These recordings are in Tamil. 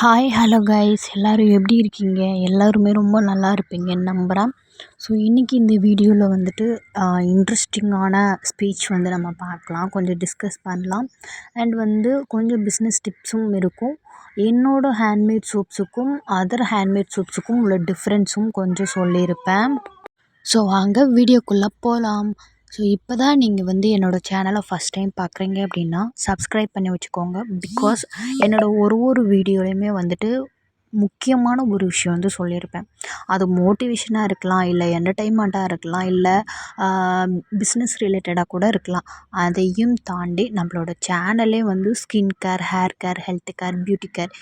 ஹாய் ஹலோ கைஸ் எல்லோரும் எப்படி இருக்கீங்க? எல்லாருமே ரொம்ப நல்லா இருப்பீங்கன்னு நம்புகிறேன். ஸோ இன்றைக்கி இந்த வீடியோவில் வந்துட்டு இன்ட்ரெஸ்டிங்கான ஸ்பீச் வந்து நம்ம பார்க்கலாம், கொஞ்சம் டிஸ்கஸ் பண்ணலாம். அண்ட் வந்து கொஞ்சம் பிஸ்னஸ் டிப்ஸும் இருக்கும். என்னோடய ஹேண்ட்மேட் சோப்ஸுக்கும் அதர் ஹேண்ட்மேட் சோப்ஸுக்கும் உள்ள டிஃப்ரென்ஸும் கொஞ்சம் சொல்லியிருப்பேன். ஸோ வாங்க வீடியோக்குள்ளே போகலாம். ஸோ இப்போ தான் நீங்கள் வந்து என்னோடய சேனலை ஃபஸ்ட் டைம் பார்க்குறீங்க அப்படின்னா சப்ஸ்கிரைப் பண்ணி வச்சுக்கோங்க. பிகாஸ் என்னோடய ஒரு வீடியோலையுமே வந்துட்டு முக்கியமான ஒரு விஷயம் வந்து சொல்லியிருப்பேன். அது மோட்டிவேஷனாக இருக்கலாம், இல்லை என்டர்டெயின்மெண்ட்டாக இருக்கலாம், இல்லை பிஸ்னஸ் ரிலேட்டடாக கூட இருக்கலாம். அதையும் தாண்டி நம்மளோட சேனலே வந்து skin care, hair care, health care, beauty care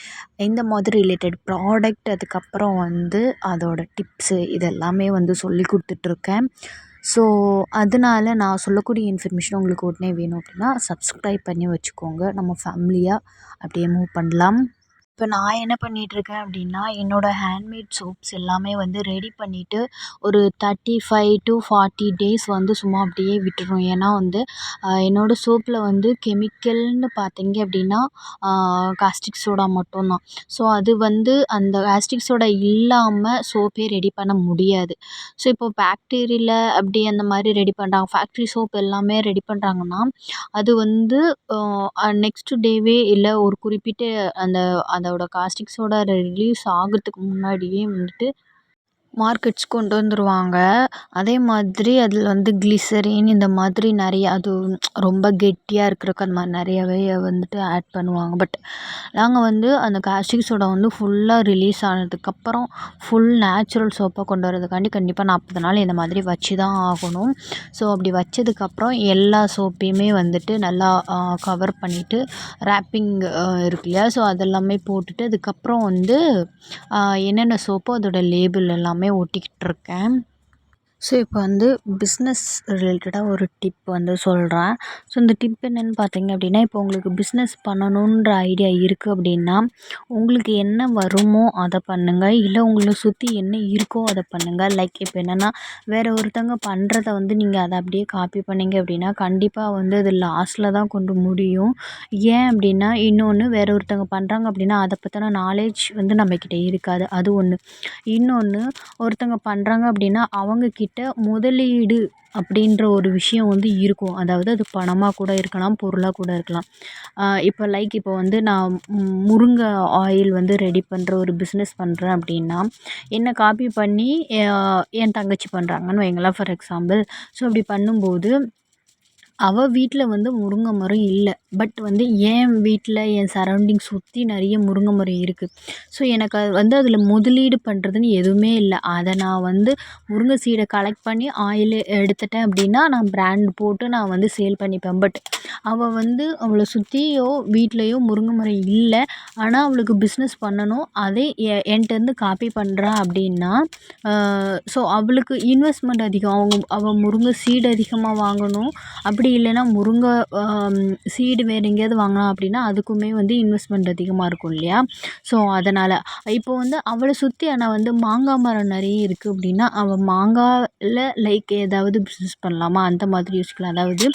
இந்த மாதிரி ரிலேட்டட் ப்ராடக்ட், அதுக்கப்புறம் வந்து அதோட டிப்ஸு இதெல்லாமே வந்து சொல்லி கொடுத்துட்ருக்கேன். ஸோ அதனால நான் சொல்லக்கூடிய இன்ஃபர்மேஷன் உங்களுக்கு உடனே வேணும் அப்படின்னா சப்ஸ்கிரைப் பண்ணி வச்சுக்கோங்க. நம்ம ஃபேமிலியாக அப்படியே மூவ் பண்ணலாம். இப்போ நான் என்ன பண்ணிகிட்ருக்கேன் அப்படின்னா, என்னோடய ஹேண்ட்மேட் சோப்ஸ் எல்லாமே வந்து ரெடி பண்ணிவிட்டு ஒரு 35 to 40 டேஸ் வந்து சும்மா அப்படியே விட்டுறணும். ஏன்னா வந்து என்னோடய சோப்பில் வந்து கெமிக்கல்னு பார்த்தீங்க அப்படின்னா காஸ்டிக் சோடா மட்டும்தான். ஸோ அது வந்து அந்த காஸ்டிக் சோடா இல்லாமல் சோப்பே ரெடி பண்ண முடியாது. ஸோ இப்போ ஃபேக்ட்ரியில் அப்படி அந்த மாதிரி ரெடி பண்ணுறாங்க, ஃபேக்ட்ரி சோப் எல்லாமே ரெடி பண்ணுறாங்கன்னா அது வந்து நெக்ஸ்ட் டேவே இல்லை ஒரு குறிப்பிட்ட அந்த அதோட காஸ்டிக் சோடா ரிலீஸ் ஆகிறதுக்கு முன்னாடியே வந்துட்டு மார்க்கெட்ஸ் கொண்டு வந்துருவாங்க. அதே மாதிரி அதில் வந்து கிளிசரின் இந்த மாதிரி நிறைய அது ரொம்ப கெட்டியாக இருக்கிறதுக்கு அந்த மாதிரி நிறையவே வந்துட்டு ஆட் பண்ணுவாங்க. பட் நாங்கள் வந்து அந்த காஸ்டிக் சோடா வந்து ஃபுல்லாக ரிலீஸ் ஆனதுக்கப்புறம் ஃபுல் நேச்சுரல் சோப்பாக கொண்டு வரதுக்காண்டி கண்டிப்பாக 40 நாள் இந்த மாதிரி வச்சு தான் ஆகணும். ஸோ அப்படி வச்சதுக்கப்புறம் எல்லா சோப்பையுமே வந்துட்டு நல்லா கவர் பண்ணிவிட்டு ரேப்பிங் இருக்கு இல்லையா, ஸோ அதெல்லாமே போட்டுட்டு அதுக்கப்புறம் வந்து என்னென்ன சோப்போ அதோட லேபிள் எல்லாமே ஒட்டிக்கிட்டுருக்கேன். ஸோ இப்போ வந்து பிஸ்னஸ் ரிலேட்டடாக ஒரு டிப் வந்து சொல்கிறேன். ஸோ இந்த டிப் என்னென்னு பார்த்தீங்க அப்படின்னா, இப்போ உங்களுக்கு பிஸ்னஸ் பண்ணணுன்ற ஐடியா இருக்குது அப்படின்னா, உங்களுக்கு என்ன வருமோ அதை பண்ணுங்கள், இல்லை உங்களை சுற்றி என்ன இருக்கோ அதை பண்ணுங்கள். லைக் இப்போ என்னென்னா, வேறு ஒருத்தவங்க பண்ணுறத வந்து நீங்கள் அதை அப்படியே காப்பி பண்ணிங்க அப்படின்னா கண்டிப்பாக வந்து அது லாஸில் தான் கொண்டு முடியும். ஏன் அப்படின்னா, இன்னொன்று வேறு ஒருத்தவங்க பண்ணுறாங்க அப்படின்னா அதை பற்றின நாலேஜ் வந்து நம்மக்கிட்ட இருக்காது, அது ஒன்று. இன்னொன்று, ஒருத்தவங்க பண்ணுறாங்க அப்படின்னா அவங்கக்கிட்ட முதலீடு அப்படின்ற ஒரு விஷயம் வந்து இருக்கும். அதாவது அது பணமாக கூட இருக்கலாம், பொருளாக கூட இருக்கலாம். இப்போ லைக் இப்போ வந்து நான் முருங்கை ஆயில் வந்து ரெடி பண்ணுற ஒரு பிஸ்னஸ் பண்ணுறேன் அப்படின்னா, என்னை காப்பி பண்ணி என் தங்கச்சி பண்ணுறாங்கன்னு வைங்களேன் ஃபார் எக்ஸாம்பிள். ஸோ அப்படி பண்ணும்போது அவள் வீட்டில் வந்து முருங்கை மரம் இல்லை. பட் வந்து என் வீட்டில் என் சரௌண்டிங் சுற்றி நிறைய முருங்கை மரம் இருக்குது. ஸோ எனக்கு அது வந்து அதில் முதலீடு பண்ணுறதுன்னு எதுவுமே இல்லை. அதை நான் வந்து முருங்கை சீடை கலெக்ட் பண்ணி ஆயில் எடுத்துட்டேன் அப்படின்னா நான் பிராண்ட் போட்டு நான் வந்து சேல் பண்ணிப்பேன். பட் அவள் வந்து அவளை சுற்றியோ வீட்லேயோ முருங்கை மரம் இல்லை, ஆனால் அவளுக்கு பிஸ்னஸ் பண்ணணும், அதே என்கிட்டேருந்து காப்பி பண்ணுறா அப்படின்னா ஸோ அவளுக்கு இன்வெஸ்ட்மெண்ட் அதிகம். அவள் முருங்கை சீடு அதிகமாக வாங்கணும். அப்படி இல்லைன்னா முருங்கை சீடு வேறு எங்கேயாவது வாங்கினா அப்படின்னா அதுக்குமே வந்து இன்வெஸ்ட்மெண்ட் அதிகமாக இருக்கும் இல்லையா. ஸோ அதனால் இப்போ வந்து அவளை சுற்றி ஆனால் வந்து மாங்காய் மரம் நிறைய இருக்குது அப்படின்னா அவள் மாங்காயில் லைக் ஏதாவது பிஸ்னஸ் பண்ணலாமா அந்த மாதிரி யோசிக்கலாம். அதாவது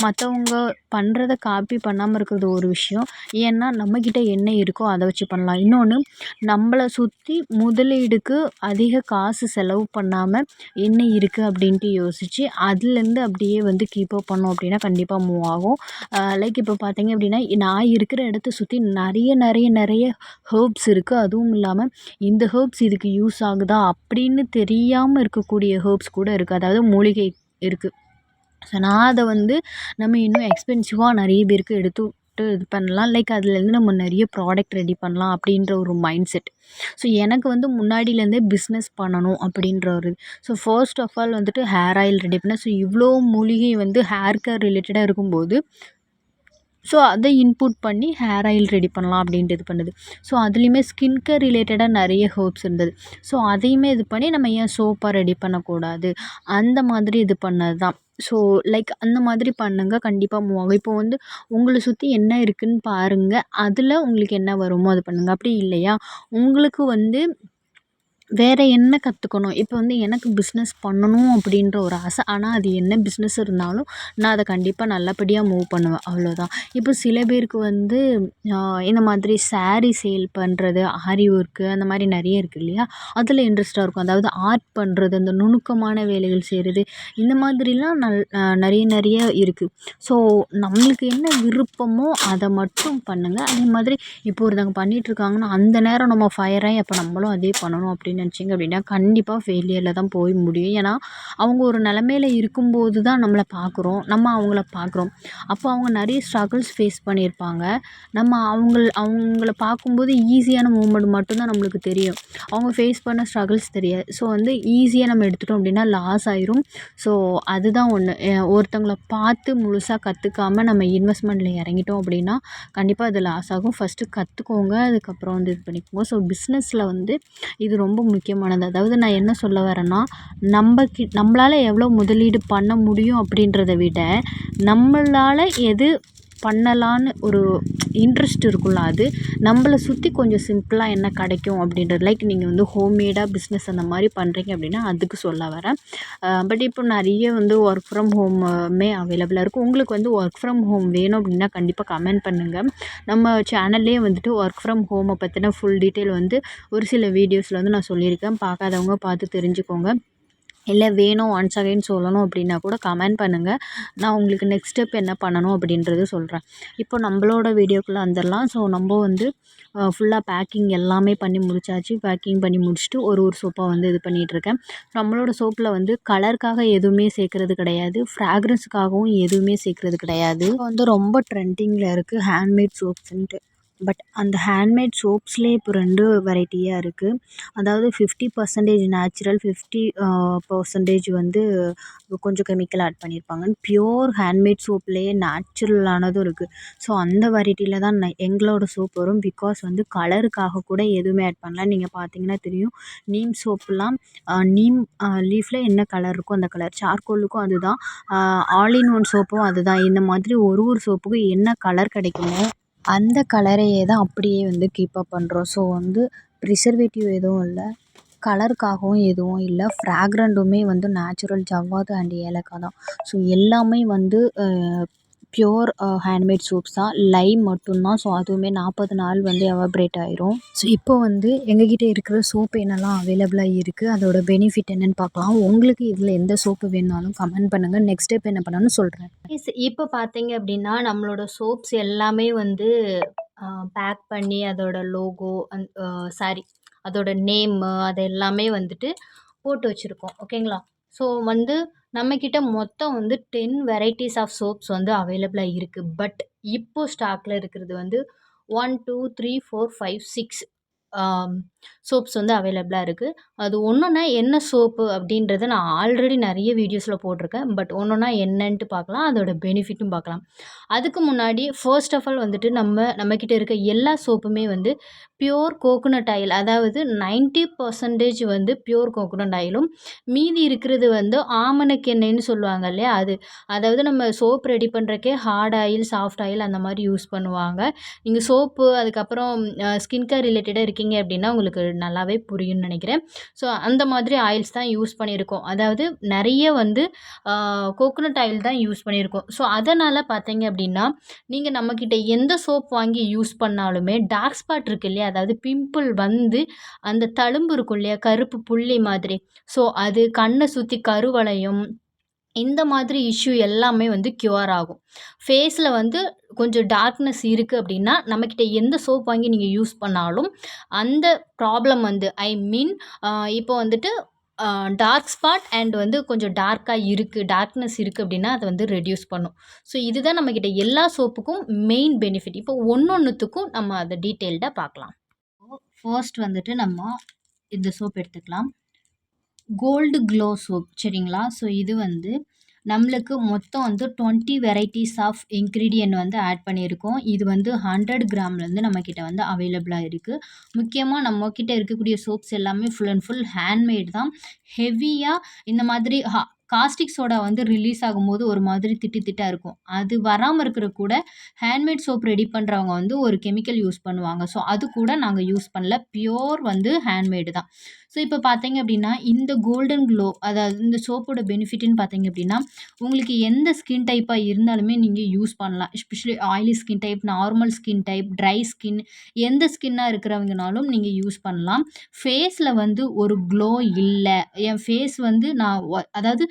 மற்றவங்க பண்ணுறத காப்பி பண்ணாமல் இருக்கிறது ஒரு விஷயம். ஏன்னா நம்மக்கிட்ட என்ன இருக்கோ அதை வச்சு பண்ணலாம். இன்னொன்று, நம்மளை சுற்றி முதலீடுக்கு அதிக காசு செலவு பண்ணாமல் என்ன இருக்குது அப்படின்ட்டு யோசித்து அதுலேருந்து அப்படியே வந்து கீப்பப் பண்ணோம் அப்படின்னா கண்டிப்பாக மூவ் ஆகும். லைக் இப்போ பார்த்தீங்க அப்படின்னா நான் இருக்கிற இடத்த சுற்றி நிறைய ஹெர்ப்ஸ் இருக்குது. அதுவும் இல்லாமல் இந்த ஹெர்ப்ஸ் இதுக்கு யூஸ் ஆகுதா அப்படின்னு தெரியாமல் இருக்கக்கூடிய ஹெர்ப்ஸ் கூட இருக்குது, அதாவது மூலிகை இருக்குது. ஸோ நான் அதை வந்து நம்ம இன்னும் எக்ஸ்பென்சிவாக நிறைய பேருக்கு எடுத்துவிட்டு இது பண்ணலாம். லைக் அதுலேருந்து நம்ம நிறைய ப்ராடக்ட் ரெடி பண்ணலாம் அப்படின்ற ஒரு மைண்ட் செட். ஸோ எனக்கு வந்து முன்னாடியிலேருந்தே பிஸ்னஸ் பண்ணணும் அப்படின்ற ஒரு ஸோ ஃபர்ஸ்ட் ஆஃப் ஆல் வந்துட்டு ஹேர் ஆயில் ரெடி பண்ணேன். ஸோ இவ்வளோ மூலிகை வந்து ஹேர் கேர் ரிலேட்டடாக இருக்கும்போது ஸோ அதை இன்புட் பண்ணி ஹேர் ஆயில் ரெடி பண்ணலாம் அப்படின்ட்டு இது பண்ணுது. ஸோ அதுலேயுமே ஸ்கின் கேர் ரிலேட்டடாக நிறைய ஹெர்ப்ஸ் இருந்தது. ஸோ அதையுமே இது பண்ணி நம்ம ஏன் சோப்பாக ரெடி பண்ணக்கூடாது, அந்த மாதிரி இது பண்ணது தான். ஸோ லைக் அந்த மாதிரி பண்ணுங்க, கண்டிப்பாக மூவ் ஆகும். இப்போ வந்து உங்களை சுற்றி என்ன இருக்குதுன்னு பாருங்கள், அதில் உங்களுக்கு என்ன வருமோ அது பண்ணுங்கள். அப்படி இல்லையா உங்களுக்கு வந்து வேறு என்ன கற்றுக்கணும் இப்போ வந்து எனக்கு பிஸ்னஸ் பண்ணணும் அப்படின்ற ஒரு ஆசை. ஆனால் அது என்ன பிஸ்னஸ் இருந்தாலும் நான் அதை கண்டிப்பாக நல்லபடியாக மூவ் பண்ணுவேன் அவ்வளோதான். இப்போ சில பேருக்கு வந்து இந்த மாதிரி சாரீ சேல் பண்ணுறது, ஆரி ஒர்க்கு அந்த மாதிரி நிறைய இருக்குது இல்லையா? அதில் இன்ட்ரெஸ்ட்டாக இருக்கும். அதாவது ஆர்ட் பண்ணுறது, அந்த நுணுக்கமான வேலைகள் செய்கிறது, இந்த மாதிரிலாம் நிறைய நிறைய இருக்குது. ஸோ நம்மளுக்கு என்ன விருப்பமோ அதை மட்டும் பண்ணுங்கள். அதே மாதிரி இப்போ ஒருத்தவங்க பண்ணிகிட்ருக்காங்கன்னா அந்த நேரம் நம்ம ஃபயர் ஆகி அப்போ நம்மளும் அதே பண்ணணும் அப்படின்னு நினச்சிங்க அப்படின்னா கண்டிப்பாக ஃபெயிலியரில் தான் போய் முடியும். ஏன்னா அவங்க ஒரு நிலமையில இருக்கும்போது தான் நம்மளை பார்க்குறோம், நம்ம அவங்கள பார்க்குறோம். அப்போ அவங்க நிறைய ஸ்ட்ரகிள்ஸ் ஃபேஸ் பண்ணியிருப்பாங்க. நம்ம அவங்கள பார்க்கும்போது ஈஸியான மூமெண்ட் மட்டும்தான் நம்மளுக்கு தெரியும். அவங்க ஃபேஸ் பண்ண ஸ்ட்ரகிள்ஸ் தெரியாது. ஸோ வந்து ஈஸியாக நம்ம எடுத்துட்டோம் அப்படின்னா லாஸ் ஆயிரும். ஸோ அதுதான் ஒன்று. ஒருத்தவங்கள பார்த்து முழுசாக கற்றுக்காம நம்ம இன்வெஸ்ட்மெண்ட்டில் இறங்கிட்டோம் அப்படின்னா கண்டிப்பாக அது லாஸ் ஆகும். ஃபஸ்ட்டு கற்றுக்கோங்க, அதுக்கப்புறம் வந்து இது பண்ணிக்கோங்க. ஸோ பிஸ்னஸில் வந்து இது ரொம்ப முக்கியமானது. அதாவது நான் என்ன சொல்ல வரேன்னா, நம்மளால் எவ்வளோ முதலீடு பண்ண முடியும் அப்படின்றத விட நம்மளால் எது பண்ணலான்னு ஒரு இன்ட்ரெஸ்ட் இருக்கும்ல, அது நம்மளை சுற்றி கொஞ்சம் சிம்பிளாக என்ன கிடைக்கும் அப்படின்றது. லைக் நீங்கள் வந்து ஹோம்மேடாக பிஸ்னஸ் அந்த மாதிரி பண்ணுறீங்க அப்படின்னா அதுக்கு சொல்ல வரேன். பட் இப்போ நிறைய வந்து ஒர்க் ஃப்ரம் ஹோமுமே அவைலபிளாக இருக்குது. உங்களுக்கு வந்து ஒர்க் ஃப்ரம் ஹோம் வேணும் அப்படின்னா கண்டிப்பாக கமெண்ட் பண்ணுங்கள். நம்ம சேனல்லே வந்துட்டு ஒர்க் ஃப்ரம் ஹோமை பற்றின ஃபுல் டீட்டெயில் வந்து ஒரு சில வீடியோஸில் வந்து நான் சொல்லியிருக்கேன். பார்க்காதவங்க பார்த்து தெரிஞ்சுக்கோங்க. இல்லை வேணும் ஒன்ஸ் அகைன் சொல்லணும் அப்படின்னா கூட கமெண்ட் பண்ணுங்கள். நான் உங்களுக்கு நெக்ஸ்ட் ஸ்டெப் என்ன பண்ணணும் அப்படின்றது சொல்கிறேன். இப்போ நம்மளோட வீடியோக்குள்ளே வந்துடலாம். ஸோ நம்ம வந்து ஃபுல்லாக பேக்கிங் எல்லாமே பண்ணி முடிச்சாச்சு. பேக்கிங் பண்ணி முடிச்சுட்டு ஒரு சோப்பாக வந்து இது பண்ணிகிட்ருக்கேன். நம்மளோட சோப்பில் வந்து கலருக்காக எதுவுமே சேர்க்குறது கிடையாது, ஃப்ராக்ரன்ஸுக்காகவும் எதுவுமே சேர்க்குறது கிடையாது. இப்போ வந்து ரொம்ப ட்ரெண்டிங்கில் இருக்குது ஹேண்ட்மேட் சோப்ஸுன்ட்டு. பட் அந்த ஹேண்ட்மேட் சோப்ஸ்லேயே இப்போ 2 வெரைட்டியாக இருக்குது. அதாவது 50% நேச்சுரல், 50% வந்து கொஞ்சம் கெமிக்கல் ஆட் பண்ணியிருப்பாங்கன்னு. பியூர் ஹேண்ட்மேட் சோப்லேயே நேச்சுரலானதும் இருக்குது. ஸோ அந்த வெரைட்டியில் தான் எங்களோட சோப் வரும். பிகாஸ் வந்து கலருக்காக கூட எதுவுமே ஆட் பண்ணல. நீங்கள் பார்த்தீங்கன்னா தெரியும், நீம் சோப்புலாம் நீம் லீஃபில் என்ன கலர் இருக்கோ அந்த கலர், சார்கோலுக்கும் அதுதான், ஆல் இன் ஒன் சோப்பும் அதுதான். இந்த மாதிரி ஒரு சோப்புக்கும் என்ன கலர் கிடைக்குமோ அந்த கலரையே தான் அப்படியே வந்து கீப் அப் பண்ணுறோம். ஸோ வந்து ப்ரிசர்வேட்டிவ் எதுவும் இல்லை, கலருக்காகவும் எதுவும் இல்லை. ஃப்ராக்ரண்ட்டுமே வந்து நேச்சுரல் ஜவ்வாது அண்ட் ஏலக்காய் தான். ஸோ எல்லாமே வந்து பியூர் ஹேண்ட்மேட் சோப்ஸ் தான். லைம் மட்டும்தான். ஸோ அதுவுமே 40 நாள் வந்து எவாப்ரேட் ஆயிரும். ஸோ இப்போ வந்து எங்ககிட்ட இருக்கிற சோப்பு என்னெல்லாம் அவைலபிளாக இருக்குது, அதோட பெனிஃபிட் என்னென்னு பார்க்கலாம். உங்களுக்கு இதில் எந்த சோப்பு வேணுனாலும் கமெண்ட் பண்ணுங்கள். நெக்ஸ்ட் ஸ்டெப் என்ன பண்ணணும்னு சொல்கிறேன். இப்போ பார்த்தீங்க அப்படின்னா நம்மளோட சோப்ஸ் எல்லாமே வந்து பேக் பண்ணி அதோட லோகோ சாரி அதோட நேமு அது எல்லாமே வந்துட்டு போட்டு வச்சுருக்கோம். ஓகேங்களா? ஸோ வந்து நம்மக்கிட்ட மொத்தம் வந்து 10 வெரைட்டிஸ் ஆஃப் சோப்ஸ் வந்து அவைலபிளாக இருக்குது. பட் இப்போ ஸ்டாக்கில் இருக்கிறது வந்து 1, 2, 3, 4, 5, 6 சோப்ஸ் வந்து அவைலபிளாக இருக்குது. அது ஒன்றுனா என்ன சோப்பு அப்படின்றத நான் ஆல்ரெடி நிறைய வீடியோஸில் போட்டிருக்கேன். பட் ஒன்றுனா என்னன்ட்டு பார்க்கலாம், அதோட பெனிஃபிட்டும் பார்க்கலாம். அதுக்கு முன்னாடி ஃபர்ஸ்ட் ஆஃப் ஆல் வந்துட்டு நம்மக்கிட்ட இருக்க எல்லா சோப்புமே வந்து பியூர் கோகோனட் ஆயில், அதாவது 90% வந்து பியூர் கோகோனட் ஆயிலும், மீதி இருக்கிறது வந்து ஆமணக்கு எண்ணெய்ன்னு சொல்லுவாங்க இல்லையா, அதாவது நம்ம சோப் ரெடி பண்ணுறக்கே ஹார்ட் ஆயில், சாஃப்ட் ஆயில் அந்த மாதிரி யூஸ் பண்ணுவாங்க. நீங்கள் சோப்பு அதுக்கப்புறம் ஸ்கின் கேர் ரிலேட்டடாக இருக்கீங்க அப்படின்னா உங்களுக்கு நல்லாவே புரியும்னு நினைக்கிறேன். ஸோ அந்த மாதிரி ஆயில்ஸ் தான் யூஸ் பண்ணியிருக்கோம். அதாவது நிறைய வந்து கோகோனட் ஆயில் தான் யூஸ் பண்ணியிருக்கோம். ஸோ அதனால் பார்த்தீங்க அப்படின்னா நீங்கள் நம்மக்கிட்ட எந்த சோப் வாங்கி யூஸ் பண்ணாலுமே டார்க் ஸ்பாட் இருக்கு இல்லையா, அதாவது பிம்பிள் வந்து அந்த தழும்பு இருக்கும் இல்லையா, கருப்பு புள்ளி மாதிரி, ஸோ அது கண்ணை சுற்றி கருவளையம், இந்த மாதிரி இஷ்யூ எல்லாமே வந்து க்யூர் ஆகும். ஃபேஸில் வந்து கொஞ்சம் டார்க்னஸ் இருக்குது அப்படின்னா நம்மக்கிட்ட எந்த சோப் வாங்கி நீங்கள் யூஸ் பண்ணாலும் அந்த ப்ராப்ளம் வந்து ஐ மீன் இப்போ வந்துட்டு டார்க் ஸ்பாட் அண்ட் வந்து கொஞ்சம் டார்க்னஸ் இருக்குது அப்படின்னா அதை வந்து ரெடியூஸ் பண்ணும். ஸோ இதுதான் நம்மக்கிட்ட எல்லா சோப்புக்கும் மெயின் பெனிஃபிட். இப்போ ஒன்றுத்துக்கும் நம்ம அதை டீட்டெயில்டாக பார்க்கலாம். ஃபர்ஸ்ட் வந்துட்டு நம்ம இந்த சோப் எடுத்துக்கலாம், கோல்டு க்ளோ சோப். சரிங்களா? ஸோ இது வந்து நம்மளுக்கு மொத்தம் வந்து 20 வெரைட்டிஸ் ஆஃப் இன்க்ரீடியன்ட் வந்து ஆட் பண்ணியிருக்கோம். இது வந்து 100 கிராம்லேருந்து நம்மக்கிட்ட வந்து அவைலபிளாக இருக்குது. முக்கியமாக நம்மக்கிட்ட இருக்கக்கூடிய சோப்ஸ் எல்லாமே ஃபுல் அண்ட் ஃபுல் ஹேண்ட்மேட் தான். ஹெவியாக இந்த மாதிரி காஸ்டிக் சோடா வந்து ரிலீஸ் ஆகும்போது ஒரு மாதிரி திட்டு திட்டா இருக்கும். அது வராம இருக்கிறதுக்கு கூட ஹேண்ட்மேட் சோப் ரெடி பண்றவங்க வந்து ஒரு கெமிக்கல் யூஸ் பண்ணுவாங்க. ஸோ அது கூட நாங்க யூஸ் பண்ணல. பியூர் வந்து ஹேண்ட்மேடு தான். ஸோ இப்ப பார்த்தீங்க அப்டின்னா, இந்த கோல்டன் க்ளோ அதாவது இந்த சோப்போட பெனிஃபிட்ன்னு பார்த்தீங்க அப்டின்னா, உங்களுக்கு எந்த ஸ்கின் டைப்பா இருந்தாலுமே நீங்க யூஸ் பண்ணலாம். Especially oily skin type, normal skin type, dry skin எந்த ஸ்கின்னா இருக்கிறவங்கனாலும் நீங்க யூஸ் பண்ணலாம். ஃபேஸ்ல வந்து ஒரு க்ளோ இல்ல. என் ஃபேஸ் வந்து நான் அதாவது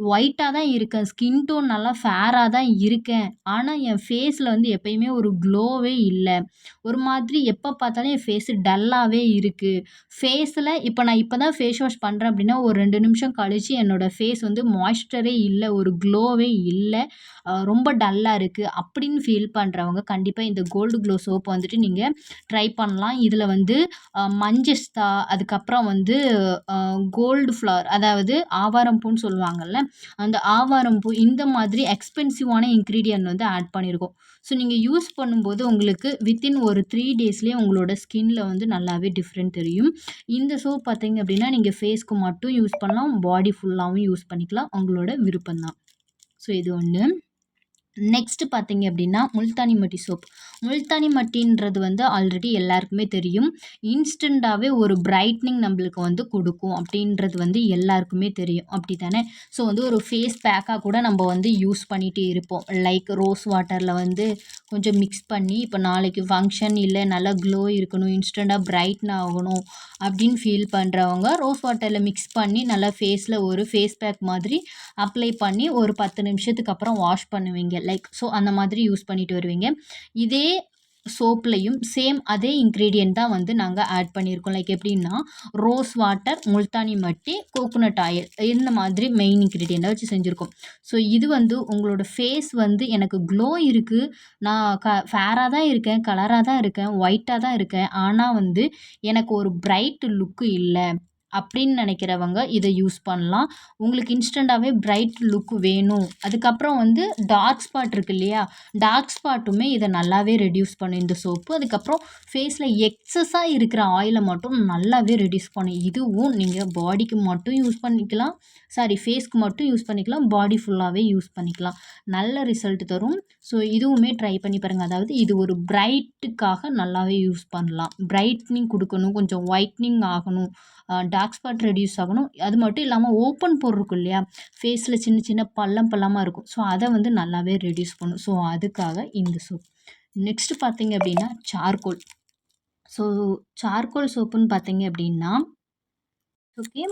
ஒயிட்டா தான் இருக்கேன். ஸ்கின் டோன் நல்லா ஃபேரா தான் இருக்கேன். ஆனா, என் ஃபேஸ்ல வந்து எப்பயுமே ஒரு க்ளோவே இல்ல. ஒரு மாதிரி எப்ப பார்த்தாலும் என் ஃபேஸ் டல்லாவே இருக்கு. ஃபேஸ்ல இப்ப தான் ஃபேஸ் வாஷ் பண்றேன் அப்டின்னா, ஒரு 2 நிமிஷம் கழிச்சு என்னோட ஃபேஸ் வந்து மாய்ஸ்சரே இல்ல. ஒரு க்ளோவே இல்ல. ரொம்ப டல்லா இருக்கு. அப்டின்னு ஃபீல் பண்றவங்க கண்டிப்பா இந்த கோல்டு க்ளோ சோப் வந்துட்டு நீங்க ட்ரை பண்ணலாம். இதுல வந்து மஞ்சஸ்தா, அதுக்கப்புறம் வந்து கோல்டு ஃப்ளவர் அதாவது ஆவாரம் பூன்னு சொல்லுவாங்கல்ல. அந்த ஆவாரம் பூ இந்த மாதிரி எக்ஸ்பென்சிவான இன்கிரீடியன்ட் வந்து ஆட் பண்ணியிருக்கோம். ஸோ நீங்க யூஸ் பண்ணும்போது உங்களுக்கு வித்தின் ஒரு 3 டேஸ்லயே உங்களோட ஸ்கின்ல வந்து நல்லாவே டிஃப்ரெண்ட் தெரியும். இந்த சோப் பார்த்தீங்க அப்டின்னா, நீங்க ஃபேஸ்க்கு மட்டும் யூஸ் பண்ணலாம். பாடி ஃபுல்லாவும் யூஸ் பண்ணிக்கலாம். உங்களோட விருப்பம் தான். ஸோ இது ஒண்ணு. நெக்ஸ்ட் பார்த்தீங்க அப்டின்னா, முல்தானி மட்டி சோப். முல்தானி மட்டின்றது வந்து ஆல்ரெடி எல்லாருக்குமே தெரியும். இன்ஸ்டன்ட்டாவே ஒரு பிரைட்னிங் நம்மளுக்கு வந்து குடுக்கும் அப்டின்றது வந்து எல்லாருக்குமே தெரியும். அப்டிதானே? ஸோ வந்து ஒரு ஃபேஸ் பேக்கா கூட நம்ம வந்து யூஸ் பண்ணிட்டே இருப்போம். லைக் ரோஸ் வாட்டர்ல வந்து கொஞ்சம் மிக்ஸ் பண்ணி, இப்போ நாளைக்கு ஃபங்ஷன் இல்ல நல்லா க்ளோ இருக்கணும், இன்ஸ்டன்ட்டா பிரைட்டன் ஆகணும் அப்டின்னு ஃபீல் பண்றவங்க, ரோஸ் வாட்டர்ல மிக்ஸ் பண்ணி நல்லா ஃபேஸ்ல ஒரு ஃபேஸ் பேக் மாதிரி அப்ளை பண்ணி ஒரு 10 நிமிஷத்துக்கு அப்புறம் வாஷ் பண்ணுவீங்க. லைக் ஸோ அந்த மாதிரி யூஸ் பண்ணிட்டு வருவீங்க. இதே சோப்லயும் சேம் அதே இன்கிரீடியன்ட் தான் வந்து நாங்க ஆட் பண்ணியிருக்கோம். லைக் எப்படின்னா, ரோஸ் வாட்டர், முல்தானி மட்டி, கோகோனட் ஆயில் இந்த மாதிரி மெயின் இன்கிரீடியன்ட்ட வச்சு செஞ்சிருக்கோம். ஸோ இது வந்து உங்களோட ஃபேஸ் வந்து எனக்கு க்ளோ இருக்கு. நான் ஃபேரா தான் இருக்கேன், கலரா தான் இருக்கேன், ஒயிட்டா தான் இருக்கேன். ஆனா வந்து எனக்கு ஒரு பிரைட் லுக் இல்ல. அப்படின்னு நினைக்கிறவங்க இத யூஸ் பண்ணலாம். உங்களுக்கு இன்ஸ்டன்ட்டாவே பிரைட் லுக் வேணும். அதுக்கப்புறம் வந்து டார்க் ஸ்பாட் இருக்கு இல்லையா? டார்க் ஸ்பாட்டுமே இத நல்லாவே ரெட்யூஸ் பண்ணும் இந்த சோப்பு. அதுக்கப்புறம் ஃபேஸ்ல எக்ஸஸா இருக்கிற ஆயில மட்டும் நல்லாவே ரெட்யூஸ் பண்ணும். இதுவும் நீங்க பாடிக்கு மட்டும் யூஸ் பண்ணிக்கலாம். ஃபேஸ்க்கு மட்டும் யூஸ் பண்ணிக்கலாம். பாடி ஃபுல்லாவே யூஸ் பண்ணிக்கலாம். நல்ல ரிசல்ட் தரும். ஸோ இதுவுமே ட்ரை பண்ணி பாருங்க. அதாவது இது ஒரு பிரைட்டுக்காக நல்லாவே யூஸ் பண்ணலாம். பிரைட்னிங் குடுக்கணும், கொஞ்சம் ஒயிட்னிங் ஆகணும், டார்க் ஸ்பாட் ரெட்யூஸ் ஆகணும். அது மட்டும் இல்லாம ஓப்பன் போர் இருக்கும் இல்லையா? ஃபேஸ்ல சின்ன சின்ன பள்ளம் பள்ளமா இருக்கும். ஸோ அத வந்து நல்லாவே ரெட்யூஸ் பண்ணும். ஸோ அதுக்காக இந்த சோப். நெக்ஸ்ட் பார்த்தீங்க அப்டின்னா, சார்கோல். ஸோ சார்கோல் சோப்புன்னு பார்த்தீங்க அப்டின்னா, ஓகே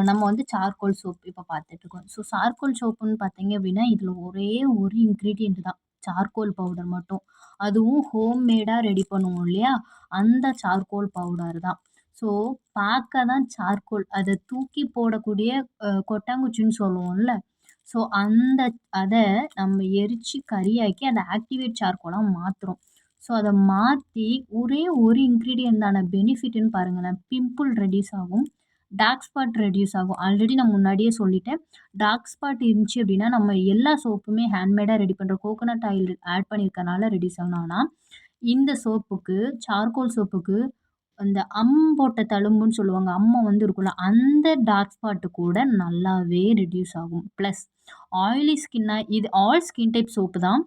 நம்ம வந்து சார்கோல் சோப் இப்ப பார்த்துட்டுருக்கோம். ஸோ சார்கோல் சோப்புன்னு பார்த்தீங்க அப்டின்னா, இதில ஒரே ஒரு இன்கிரீடியன்ட் தான். சார்கோல் பவுடர் மட்டும். அதுவும் ஹோம்மேடா ரெடி பண்ணுவோம் இல்லையா? அந்த சார்கோல் பவுடர் தான். ஸோ பார்க்க தான் சார்கோல். அத தூக்கி போடக்கூடிய கொட்டாங்குச்சின்னு சொல்லுவோம்ல. ஸோ அத நம்ம எரிச்சு கரியாக்கி அத ஆக்டிவேட் சார்கோலா மாத்துறோம். ஸோ அத மாத்தி ஒரே ஒரு இன்கிரீடியன்ட் தான பெனிஃபிட்ன்னு பாருங்களேன். பிம்பிள் ரெட்யூஸ் ஆகும். டார்க் ஸ்பாட் ரெட்யூஸ் ஆகும். ஆல்ரெடி நான் முன்னாடியே சொல்லிட்டேன். டார்க் ஸ்பாட் இருந்துச்சு அப்டின்னா, நம்ம எல்லா சோப்புமே ஹேண்ட்மேடா ரெடி பண்ற கோகோனட் ஆயில் ஆட் பண்ணியிருக்கனால ரெட்யூஸ் ஆகும். ஆனா, இந்த சோப்புக்கு சார்கோல் சோப்புக்கு அந்த போட்ட தழும்புன்னு சொல்லுவாங்க. அம்ம வந்து இருக்கும்ல, அந்த டார்க் ஸ்பாட் கூட நல்லாவே ரெட்யூஸ் ஆகும். பிளஸ் ஆயிலி ஸ்கின்னா இது ஆல் ஸ்கின் டைப் சோப்பு தான்.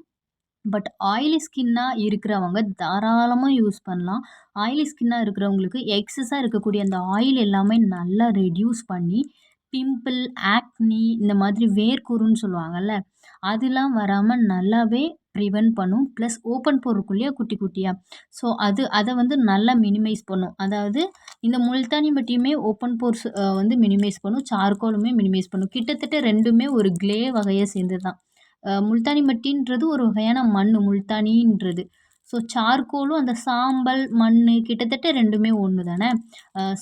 பட் ஆயிலி ஸ்கின்னா இருக்கிறவங்க தாராளமா யூஸ் பண்ணலாம். ஆயிலி ஸ்கின்னா இருக்கிறவங்களுக்கு எக்ஸஸா இருக்கக்கூடிய அந்த ஆயில் எல்லாமே நல்லா ரெட்யூஸ் பண்ணி, பிம்பிள், ஆக்னி இந்த மாதிரி வேர்க்குருன்னு சொல்லுவாங்கல்ல, அதெல்லாம் வராம நல்லாவே ப்ரிவென்ட் பண்ணும். ப்ளஸ் ஓப்பன் போர் இருக்கும் இல்லையா குட்டி குட்டியா, ஸோ அத வந்து நல்லா மினிமைஸ் பண்ணும். அதாவது இந்த முல்தானி மட்டியுமே ஓப்பன் போர்ஸ் வந்து மினிமைஸ் பண்ணும். சார்கோலுமே மினிமைஸ் பண்ணும். கிட்டத்தட்ட 2மே ஒரு க்ளே வகைய சேர்ந்தது தான். முல்தானி மட்டின்றது ஒரு வகையான மண்ணு முல்தானின்றது. ஸோ சார்கோலும் அந்த சாம்பல், மண்ணு கிட்டத்தட்ட 2மே ஒண்ணு தானே.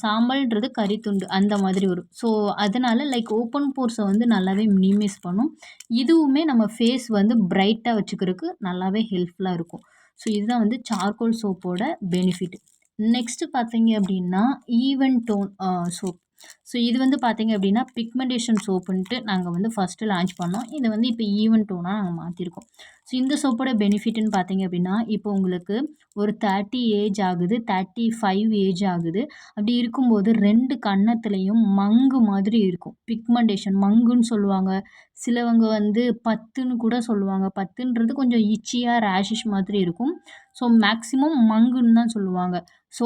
சாம்பல்ன்றது கரித்துண்டு அந்த மாதிரி வரும். ஸோ அதனால லைக் ஓப்பன் போர்ஸ வந்து நல்லாவே மினிமைஸ் பண்ணும். இதுவுமே நம்ம ஃபேஸ் வந்து பிரைட்டா வச்சுக்கிறதுக்கு நல்லாவே ஹெல்ப்ஃபுல்லா இருக்கும். ஸோ இதுதான் வந்து சார்கோல் சோப்போட பெனிஃபிட். நெக்ஸ்ட் பார்த்தீங்க அப்டின்னா, ஈவன் டோன் சோப். ஸோ இது வந்து பார்த்தீங்க அப்படின்னா பிக்மெண்டேஷன் சோப்புன்ட்டு நாங்கள் வந்து ஃபஸ்ட்டு லான்ச் பண்ணோம். இதை வந்து இப்போ ஈவன் டோனாக நாங்கள் மாற்றிருக்கோம். ஸோ இந்த சோப்போட பெனிஃபிட்னு பார்த்தீங்க அப்படின்னா, இப்போ உங்களுக்கு ஒரு 30 ஏஜ் ஆகுது, 35 ஏஜ் ஆகுது. அப்படி இருக்கும்போது 2 கன்னத்துலயும் மங்கு மாதிரி இருக்கும். பிக்மெண்டேஷன் மங்குன்னு சொல்லுவாங்க. சிலவங்க வந்து பத்துன்னு கூட சொல்லுவாங்க. பத்துன்றது கொஞ்சம் இச்சியா ரேஷஸ் மாதிரி இருக்கும். ஸோ மேக்ஸிமம் மங்குன்னு தான் சொல்லுவாங்க. ஸோ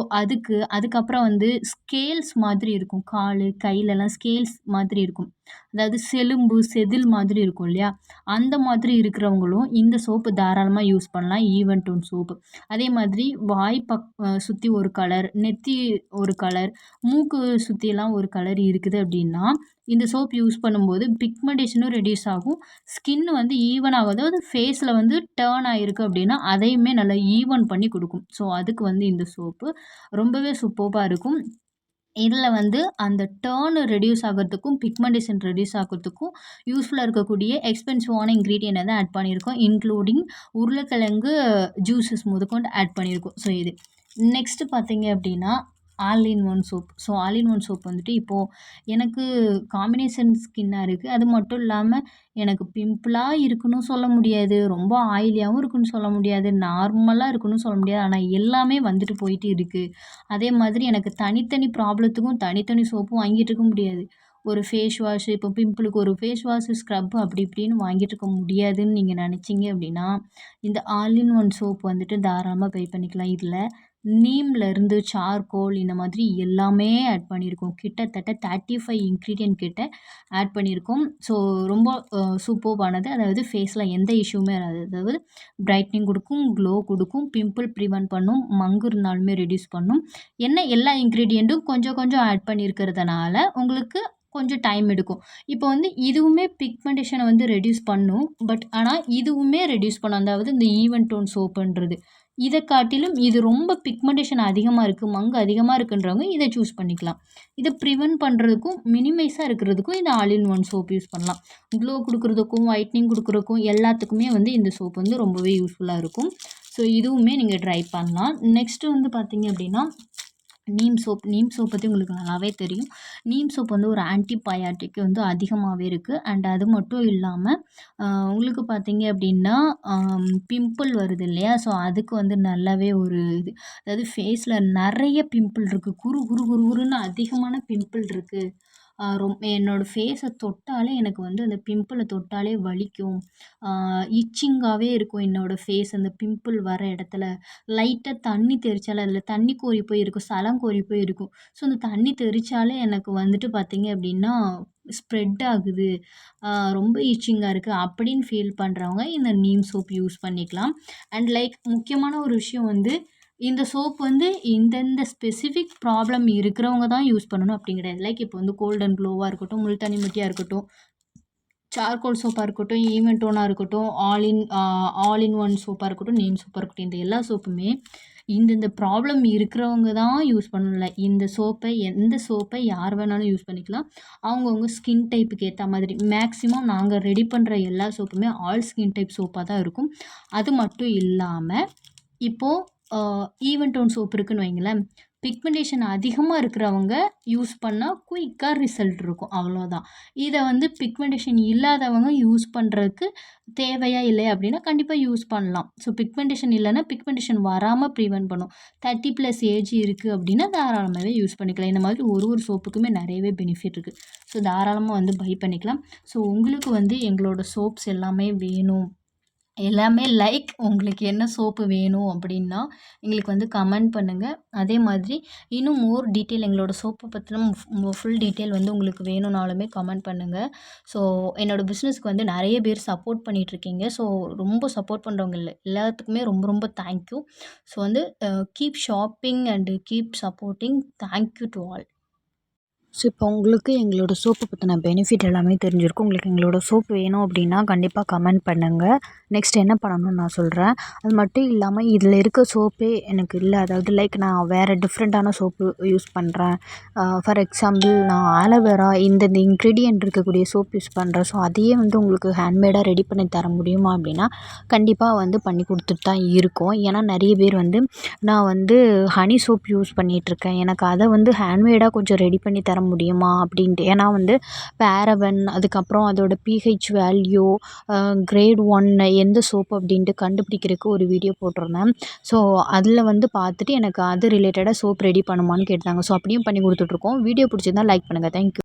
அதுக்கப்புறம் வந்து ஸ்கேல்ஸ் மாதிரி இருக்கும். காலு, கையிலலாம் ஸ்கேல்ஸ் மாதிரி இருக்கும். அதாவது செலும்பு, செதில் மாதிரி இருக்கும் இல்லையா? அந்த மாதிரி இருக்கிறவங்களும் இந்த சோப்பு தாராளமா யூஸ் பண்ணலாம். Even tone soap. அதே மாதிரி வாய் சுத்தி ஒரு கலர், நெத்தி ஒரு கலர், மூக்கு சுத்திலாம் ஒரு கலர் இருக்குது அப்படின்னா, இந்த சோப் யூஸ் பண்ணும்போது பிக்மெண்டேஷனும் ரெட்யூஸ் ஆகும். ஸ்கின் வந்து ஈவன் ஆகும். அதாவது ஃபேஸில் வந்து டர்ன் ஆயிருக்கு அப்படின்னா, அதையுமே நல்லா ஈவன் பண்ணி குடுக்கும். ஸோ அதுக்கு வந்து இந்த சோப்பு ரொம்பவே சூப்பர்பா இருக்கும். இதில வந்து அந்த டர்ன் ரெட்யூஸ் ஆகுறதுக்கும், பிக்மெண்டேஷன் ரெட்யூஸ் ஆகுறதுக்கும் யூஸ்ஃபுல்லா இருக்கக்கூடிய எக்ஸ்பென்சிவான இன்கிரீடியன்ட் வந்து ஆட் பண்ணியிருக்கோம். இன்க்ளூடிங் உருளைக்கிழங்கு ஜூஸஸ் முதற்கொண்டு ஆட் பண்ணியிருக்கோம். ஸோ இது. நெக்ஸ்ட்டு பார்த்தீங்க அப்படின்னா, all in one soap. So all in one soap வந்துட்டு இப்போது எனக்கு காம்பினேஷன் ஸ்கின்னாக இருக்குது. அது மட்டும் இல்லாம எனக்கு பிம்பிளா இருக்குன்னு சொல்ல முடியாது. ரொம்ப ஆயிலியாவும் இருக்குன்னு சொல்ல முடியாது. நார்மலா இருக்குன்னு சொல்ல முடியாது. ஆனா எல்லாமே வந்துட்டு போயிட்டு இருக்கு. அதே மாதிரி எனக்கு தனித்தனி ப்ராப்ளத்துக்கும் தனித்தனி சோப்பும் வாங்கிட்டு இருக்க முடியாது. ஒரு ஃபேஸ் வாஷ் இப்போ பிம்பிளுக்கு ஒரு ஃபேஸ் வாஷ், ஸ்க்ரப் அப்படி இப்படின்னு வாங்கிட்டு இருக்க முடியாதுன்னு நீங்க நெனச்சீங்க அப்படின்னா, இந்த ஆல் இன் ஒன் சோப் வந்துட்டு தாராளமா பை பண்ணிக்கலாம். இதில நீம்லேருந்து சார்கோல் இந்த மாதிரி எல்லாமே ஆட் பண்ணியிருக்கோம். கிட்டத்தட்ட 35 இன்கிரீடியன்ட் கிட்ட ஆட் பண்ணியிருக்கோம். ஸோ ரொம்ப சூப்பர்பானது. அதாவது ஃபேஸில் எந்த இஷ்யூவுமே வராது. அதாவது பிரைட்னிங் குடுக்கும், க்ளோ குடுக்கும், பிம்பிள் ப்ரிவென்ட் பண்ணும், மங்கு இருந்தாலுமே ரெட்யூஸ் பண்ணும். என்ன எல்லா இன்கிரீடியன்ட்டும் கொஞ்சம் கொஞ்சம் ஆட் பண்ணியிருக்கிறதுனால உங்களுக்கு கொஞ்சம் டைம் எடுக்கும். இப்போ வந்து இதுவுமே பிக்மெண்டேஷனை வந்து ரெட்யூஸ் பண்ணும். பட் ஆனா இதுவுமே ரெட்யூஸ் பண்ணும். அதாவது இந்த ஈவன் டோன் சோப்புன்றது. இத காட்டிலும் இது ரொம்ப பிக்மெண்டேஷன் அதிகமா இருக்கு, மங்கு அதிகமா இருக்குன்றவங்க இத சூஸ் பண்ணிக்கலாம். இத பிரிவென்ட் பண்றதுக்கும், மினிமைஸா இருக்கிறதுக்கும் இந்த all in one soap use பண்ணலாம். க்ளோ குடுக்குறதுக்கும், ஒயிட்னிங் குடுக்குறதுக்கும் எல்லாத்துக்குமே வந்து இந்த சோப் வந்து ரொம்பவே யூஸ்ஃபுல்லா இருக்கும். ஸோ இதுவுமே நீங்க ட்ரை பண்ணலாம். நெக்ஸ்ட்டு வந்து பார்த்தீங்க அப்படின்னா, நீம் சோப் பத்தி உங்களுக்கு நல்லாவே தெரியும். நீம் சோப் வந்து ஒரு ஆன்டிபயாட்டிக் வந்து அதிகமாவே இருக்கு. அண்ட் அது மட்டும் இல்லாம, உங்களுக்கு பார்த்தீங்க அப்படின்னா, பிம்பிள் வருது இல்லையா? ஸோ அதுக்கு வந்து நல்லாவே ஒரு இது. அதாவது ஃபேஸில் நெறைய பிம்பிள் இருக்கு. குறு குறு குறு குறுன்னு அதிகமான பிம்பிள் இருக்கு. என்னோட ஃபேஸை தொட்டாலே எனக்கு வந்து அந்த பிம்பிள தொட்டாலே வலிக்கும். இச்சிங்காவே இருக்கும் என்னோட ஃபேஸ் அந்த பிம்பிள் வர இடத்துல. லைட்டா தண்ணி தெளிச்சாலே அதில தண்ணி கோரி போய் இருக்கும். சலம் கோரி போய் இருக்கும். ஸோ அந்த தண்ணி தெளிச்சாலே எனக்கு வந்துட்டு பார்த்தீங்க அப்படின்னா, ஸ்ப்ரெட் ஆகுது. ரொம்ப இச்சிங்கா இருக்கு. அப்படின்னு ஃபீல் பண்றவங்க இந்த நீம் சோப் யூஸ் பண்ணிக்கலாம். அண்ட் லைக் முக்கியமான ஒரு விஷயம் வந்து, இந்த சோப் வந்து இந்தந்த ஸ்பெசிஃபிக் ப்ராப்ளம் இருக்கிறவங்க தான் யூஸ் பண்ணணும் அப்படி கிடையாது. லைக் இப்போ வந்து கோல்ட் அண்ட் க்ளோவா இருக்கட்டும், முல்தானி மிட்டியா இருக்கட்டும், சார்கோல் சோப்பா இருக்கட்டும், ஈவன் டோனா இருக்கட்டும், ஆல் இன் ஒன் சோப்பா இருக்கட்டும், நீம் சோப்பா இருக்கட்டும். இந்த எல்லா சோப்புமே இந்தந்த ப்ராப்ளம் இருக்கிறவங்க தான் யூஸ் பண்ணணும். இல்ல எந்த சோப்பை யார் வேணாலும் யூஸ் பண்ணிக்கலாம். அவங்கவங்க ஸ்கின் டைப்புக்கு ஏத்த மாதிரி. மேக்ஸிமம் நாங்க ரெடி பண்ற எல்லா சோப்புமே ஆல் ஸ்கின் டைப் சோப்பா தான் இருக்கும். அது மட்டும் இல்லாம, இப்போ ஈவன் டோன் சோப் இருக்குன்னு வைங்களேன், பிக்மெண்டேஷன் அதிகமா இருக்கிறவங்க யூஸ் பண்ணா குயிக்கா ரிசல்ட் இருக்கும். அவ்வளோதான். இத வந்து பிக்மெண்டேஷன் இல்லாதவங்க யூஸ் பண்றதுக்கு தேவையா? இல்லையா? அப்படின்னா கண்டிப்பா யூஸ் பண்ணலாம். ஸோ பிக்மெண்டேஷன் இல்லன்னா, பிக்மெண்டேஷன் வராம பிரிவென்ட் பண்ணும். 30+ ஏஜ் இருக்கு அப்படின்னா, தாராளமாவே யூஸ் பண்ணிக்கலாம். இந்த மாதிரி ஒரு சோப்புக்குமே நெறையவே பெனிஃபிட் இருக்கு. ஸோ தாராளமா வந்து பை பண்ணிக்கலாம். ஸோ உங்களுக்கு வந்து எங்களோட சோப்ஸ் எல்லாமே வேணும். எல்லாமே லைக் உங்களுக்கு என்ன சோப்பு வேணும் அப்படின்னா, எங்களுக்கு வந்து கமெண்ட் பண்ணுங்க. அதே மாதிரி இன்னும் மோர் டீட்டெயில் எங்களோட சோப்ப பத்தின ஃபுல் டீட்டெயில் வந்து உங்களுக்கு வேணும்னாலுமே கமெண்ட் பண்ணுங்க. ஸோ என்னோட பிஸ்னஸ்க்கு வந்து நெறைய பேர் சப்போர்ட் பண்ணிட்டுருக்கீங்க. ஸோ ரொம்ப சப்போர்ட் பண்றவங்க எல்லாத்துக்குமே ரொம்ப ரொம்ப தேங்க் யூ. ஸோ வந்து keep shopping and keep supporting. Thank you to all. So இப்போ உங்களுக்கு எங்களோட சோப்பு பற்றின பெனிஃபிட் எல்லாமே தெரிஞ்சிருக்கும். உங்களுக்கு எங்களோட சோப் வேணும் அப்படின்னா கண்டிப்பாக கமெண்ட் பண்ணுங்கள். நெக்ஸ்ட் என்ன பண்ணணும்னு நான் சொல்கிறேன். அது மட்டும் இல்லாமல் இதில் இருக்க சோப்பே எனக்கு இல்லை. அதாவது லைக் நான் வேறு டிஃப்ரெண்ட்டான சோப்பு யூஸ் பண்ணுறேன். ஃபார் எக்ஸாம்பிள் நான் ஆலோவேரா இந்தந்த இன்க்ரீடியன்ட் இருக்கக்கூடிய சோப் யூஸ் பண்ணுறேன். ஸோ அதையே வந்து உங்களுக்கு ஹேண்ட்மேடாக ரெடி பண்ணி தர முடியுமா அப்படின்னா, கண்டிப்பாக வந்து பண்ணி கொடுத்துட்டு தான் இருக்கோம். ஏன்னா நிறைய பேர் வந்து நான் வந்து ஹனி சோப் யூஸ் பண்ணிகிட்ருக்கேன். எனக்கு அதை வந்து ஹேண்ட்மேடாக கொஞ்சம் ரெடி பண்ணி தர முடியுமா அப்படின்ட்டு. ஏன்னா வந்து பேரவன் அதுக்கப்புறம் அதோட பிஹெச் வேல்யூ கிரேட் 1 எந்த சோப்பு அப்படின்ட்டு கண்டுபிடிக்கிறதுக்கு ஒரு வீடியோ போட்டிருந்தேன். ஸோ அதில் வந்து பார்த்துட்டு எனக்கு அது ரிலேட்டடாக சோப் ரெடி பண்ணுமான்னு கேட்டாங்க. ஸோ அப்படியும் பண்ணி கொடுத்துட்ருக்கோம். வீடியோ பிடிச்சிருந்தா லைக் பண்ணுங்கள். தேங்க்யூ.